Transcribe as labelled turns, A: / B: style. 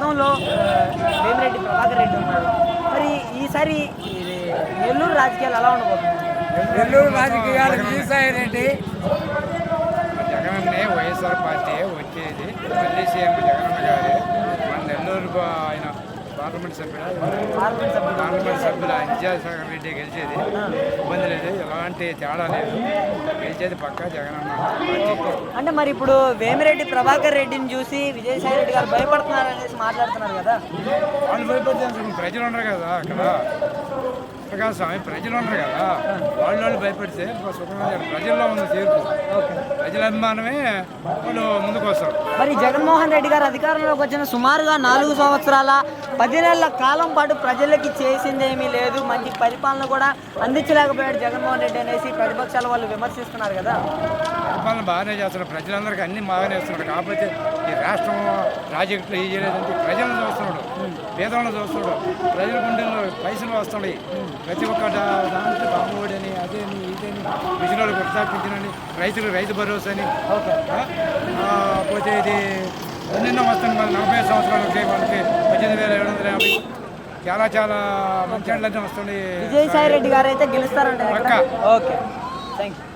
A: గతంలో వేమిరెడ్డి ప్రభాకర్ రెడ్డి ఉన్నాడు. మరి ఈసారి నెల్లూరు రాజకీయాలు ఎలా ఉండబోతుంది?
B: నెల్లూరు రాజకీయాలు విజయసాయి రెడ్డి
C: జగనన్నే వైఎస్ఆర్ పార్టీ వచ్చేది, మళ్ళీ సీఎం జగనన్న గారు. మన నెల్లూరు ఆయన పార్లమెంట్ సభ్యులు విజయసాయి రెడ్డి గెలిచేది, ఇబ్బంది లేదు, ఎలాంటి తేడా లేదు, గెలిచేది పక్కా జగనన్న పార్టీ.
A: అంటే మరి ఇప్పుడు వేమిరెడ్డి ప్రభాకర్ రెడ్డిని చూసి విజయసాయి రెడ్డి గారు భయపడుతున్నారు అనేసి మాట్లాడుతున్నారు కదా.
C: వాళ్ళు భయపడితే ప్రజలు ఉండరు కదా అక్కడ కాదు స్వామి, ప్రజలు ఉండరు కదా, వాళ్ళు భయపడితే సుఖంగా ప్రజల్లో ఉన్న తీర్పు, ప్రజల అభిమానమే వాళ్ళు ముందుకు వస్తారు.
A: మరి జగన్మోహన్ రెడ్డి గారు అధికారంలోకి వచ్చిన సుమారుగా 4 సంవత్సరాల 10 నెలల కాలం పాటు ప్రజలకి చేసిందేమీ లేదు, మంచి పరిపాలన కూడా అందించలేకపోయాడు జగన్మోహన్ రెడ్డి అనేసి ప్రతిపక్షాల వాళ్ళు విమర్శిస్తున్నారు కదా.
C: పరిపాలన బాగానే చేస్తున్నారు, ప్రజలందరికీ అన్ని బాగానే ఇస్తున్నాడు. కాకపోతే ఈ రాష్ట్రం ప్రాజెక్టులు ఏం చేయలేదంటే ప్రజలను చూస్తున్నాడు, పేదలను చూస్తున్నాడు, ప్రజల గుండెల్లో పైసలు వస్తున్నాయి. ప్రతి ఒక్క దాంట్లో బాబోడి అని అదేని ఇదేని మిషన్ వాళ్ళు కొనసాగించని, రైతు భరోసా అని, పోతే ఇది ఎన్నెన్నో వస్తుంది. మన 40 సంవత్సరాలకి వాళ్ళకి 18,750 చాలా మంచి వస్తుంది.
A: విజయసాయి రెడ్డి గారు అయితే గెలుస్తారంట.
C: పక్కా.
A: Okay, thank you.